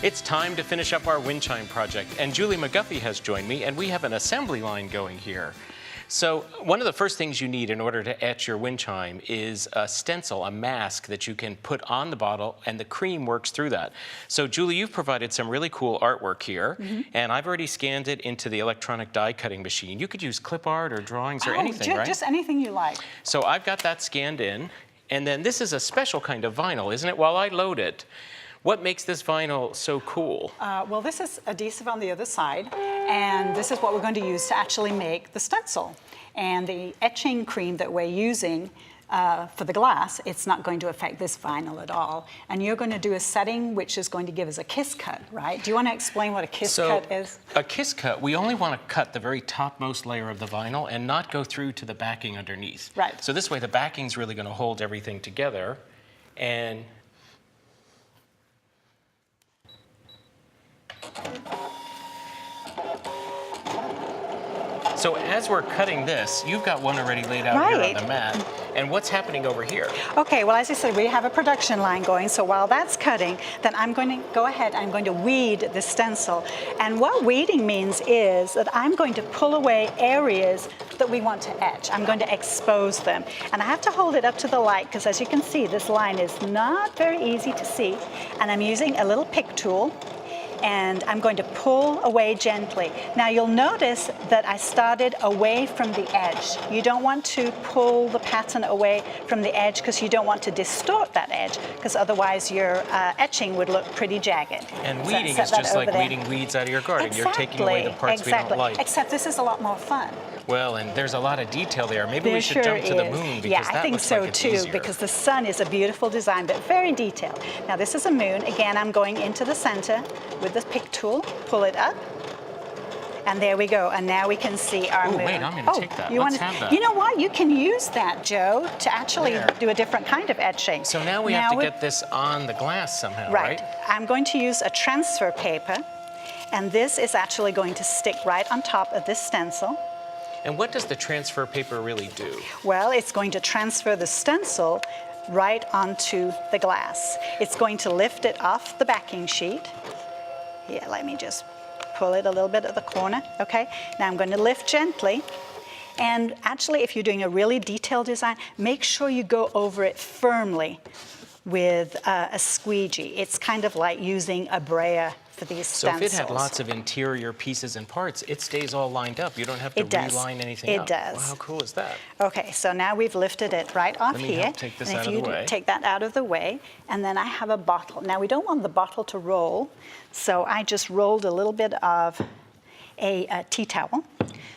It's time to finish up our wind chime project, and Julie McGuffee has joined me, and we have an assembly line going here. So one of the first things you need in order to etch your wind chime is a stencil, a mask that you can put on the bottle, and the cream works through that. So Julie, you've provided some really cool artwork here, and I've already scanned it into the electronic die cutting machine. You could use clip art or drawings or anything, right? Just anything you like. So I've got that scanned in, and then this is a special kind of vinyl, isn't it? While I load it, what makes this vinyl so cool? Well, this is adhesive on the other side, and this is what we're going to use to actually make the stencil. And the etching cream that we're using for the glass, it's not going to affect this vinyl at all. And you're going to do a setting which is going to give us a kiss cut, right? Do you want to explain what a kiss cut is? A kiss cut, we only want to cut the very topmost layer of the vinyl and not go through to the backing underneath. Right. So this way the backing's really going to hold everything together. And so as we're cutting this, you've got one already laid out here on the mat. And what's happening over here? Okay, well, as I said, we have a production line going, so while that's cutting, then I'm going to go ahead, I'm going to weed the stencil. And what weeding means is that I'm going to pull away areas that we want to etch. I'm going to expose them. And I have to hold it up to the light, because as you can see, this line is not very easy to see. And I'm using a little pick tool, and I'm going to pull away gently. Now you'll notice that I started away from the edge. You don't want to pull the pattern away from the edge because you don't want to distort that edge, because otherwise your etching would look pretty jagged. And weeding is just like weeding weeds out of your garden. Exactly. You're taking away the parts we don't like. Except this is a lot more fun. Well, and there's a lot of detail there. Maybe we should jump to the moon, because I think so too, because the sun is a beautiful design, but very detailed. Now this is a moon. Again, I'm going into the center with the pick tool, pull it up, and there we go. And now we can see our moon. Wait, I'm going to take that. Let's have that. You know what? You can use that, Joe, to actually do a different kind of etching. So now we have to get this on the glass somehow, right? I'm going to use a transfer paper, and this is actually going to stick right on top of this stencil. And what does the transfer paper really do? Well, it's going to transfer the stencil right onto the glass. It's going to lift it off the backing sheet. Here, let me just pull it a little bit at the corner, okay? Now I'm going to lift gently. And actually, if you're doing a really detailed design, make sure you go over it firmly with a squeegee. It's kind of like using a brayer for these stencils. So if it had lots of interior pieces and parts, it stays all lined up. You don't have to reline anything up. It does. Wow, how cool is that? Okay, so now we've lifted it right off here. Let me take this out of the way. Take that out of the way, and then I have a bottle. Now we don't want the bottle to roll, so I just rolled a little bit of a tea towel.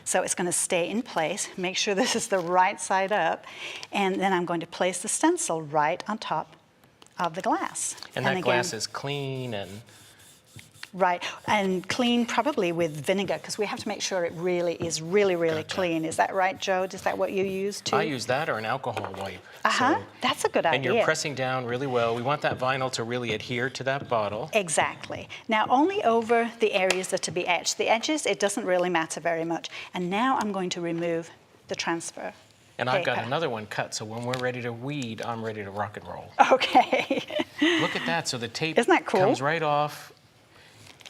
So it's going to stay in place. Make sure this is the right side up, and then I'm going to place the stencil right on top of the glass. And that glass is clean and... Right, and clean probably with vinegar, because we have to make sure it really is really clean. Is that right, Joe? Is that what you use too? I use that or an alcohol wipe. That's a good idea. And you're pressing down really well. We want that vinyl to really adhere to that bottle. Exactly. Now only over the areas that are to be etched. The edges, it doesn't really matter very much. And now I'm going to remove the transfer. And I've got another one cut, so when we're ready to weed, I'm ready to rock and roll. Okay. Look at that. So the tape Isn't that cool? comes right off.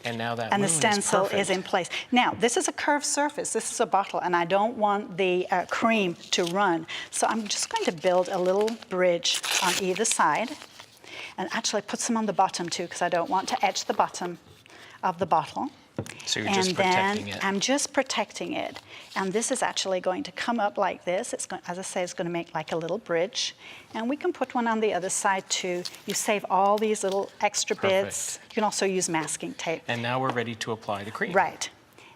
And now that and the stencil is in place. Now, this is a curved surface. This is a bottle, and I don't want the cream to run. So I'm just going to build a little bridge on either side, and actually put some on the bottom too, because I don't want to etch the bottom of the bottle. So you're just protecting it. I'm just protecting it. And this is actually going to come up like this. It's going, as I say, it's going to make like a little bridge. And we can put one on the other side too. You save all these little extra bits. You can also use masking tape. And now we're ready to apply the cream. Right.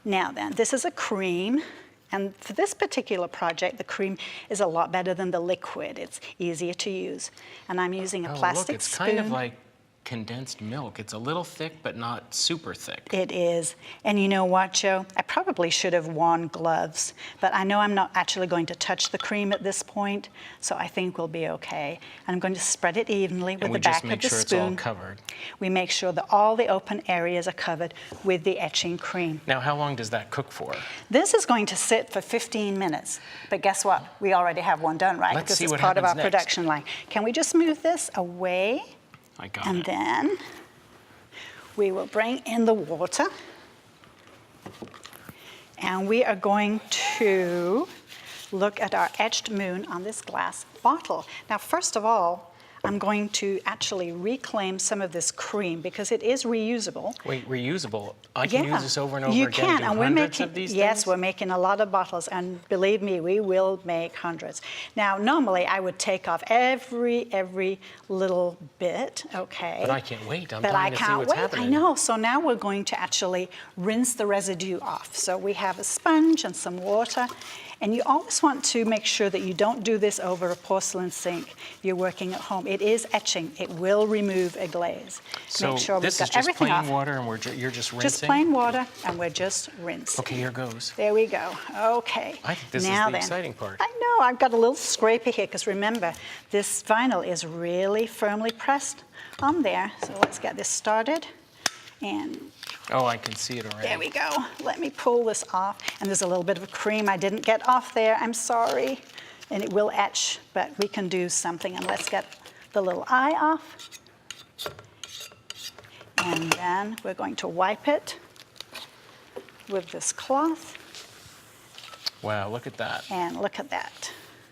Now then, this is a cream. And for this particular project, the cream is a lot better than the liquid. It's easier to use. And I'm using a plastic it's spoon. kind of like condensed milk. It's a little thick, but not super thick. It is. And you know what, Joe? I probably should have worn gloves, but I know I'm not actually going to touch the cream at this point, so I think we'll be okay. And I'm going to spread it evenly with the back of the spoon. And we just make sure it's all covered. We make sure that all the open areas are covered with the etching cream. Now, how long does that cook for? This is going to sit for 15 minutes. But guess what? We already have one done, right? Let's see what Because it's part of our happens next. production line. Can we just move this away? I got and it. then we will bring in the water. And we are going to look at our etched moon on this glass bottle. Now, first of all, I'm going to actually reclaim some of this cream because it is reusable. Wait, reusable? I can use this over and over you again? can, Do and we're hundreds making, of these yes, things? we're making a lot of bottles, and believe me, we will make hundreds. Now, normally I would take off every little bit, okay? But I can't wait. I'm But I dying to see can't what's wait. happening. I know. So now we're going to actually rinse the residue off. So we have a sponge and some water. And you always want to make sure that you don't do this over a porcelain sink. You're working at home. It is etching. It will remove a glaze. So make sure this we've is got just everything plain off. water and you're just rinsing? Just plain water, and we're just rinsing. Okay, here goes. There we go. Okay. I think this now is the exciting part. I know. I've got a little scraper here because remember, this vinyl is really firmly pressed on there. So let's get this started. And Oh, I can see it already. there we go. Let me pull this off. And there's a little bit of cream I didn't get off there. I'm sorry. And it will etch, but we can do something. And let's get the little eye off. And then we're going to wipe it with this cloth. Wow, look at that. And look at that.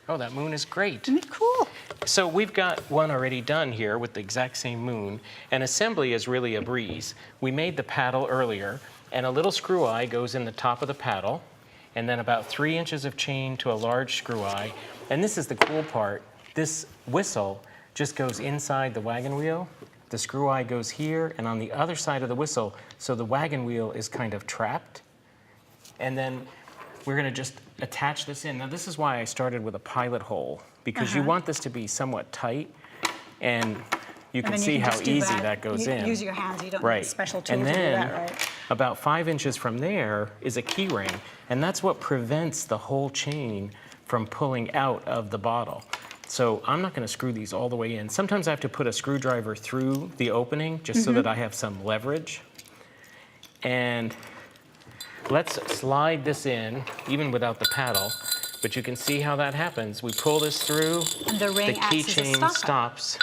Oh, that moon is great. Isn't it cool? So we've got one already done here with the exact same moon, and assembly is really a breeze. We made the paddle earlier, and a little screw eye goes in the top of the paddle, and then about 3 inches of chain to a large screw eye. And this is the cool part. This whistle just goes inside the wagon wheel. The screw eye goes here and on the other side of the whistle, so the wagon wheel is kind of trapped. And then we're going to just attach this in. Now, this is why I started with a pilot hole, because you want this to be somewhat tight, and you can see how easy that goes in. Use your hands. You don't Right. need a special tool And to do then that, right? about 5 inches from there is a key ring, and that's what prevents the whole chain from pulling out of the bottle. So I'm not going to screw these all the way in. Sometimes I have to put a screwdriver through the opening just so that I have some leverage. And let's slide this in, even without the paddle, but you can see how that happens. We pull this through, And the ring acts as a keychain stopper. stops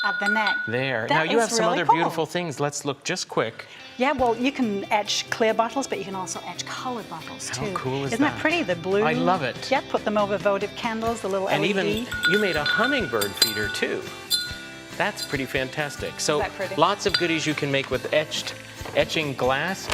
At the neck. there. That Now you is have some really other cool. beautiful things. Let's look just quick. Yeah, well, you can etch clear bottles, but you can also etch colored bottles How too. cool is Isn't that that? pretty? The blue. I love it. Yeah, put them over votive candles, the little And LED. even you made a hummingbird feeder too. That's pretty fantastic. So that pretty? lots of goodies you can make with etching glass.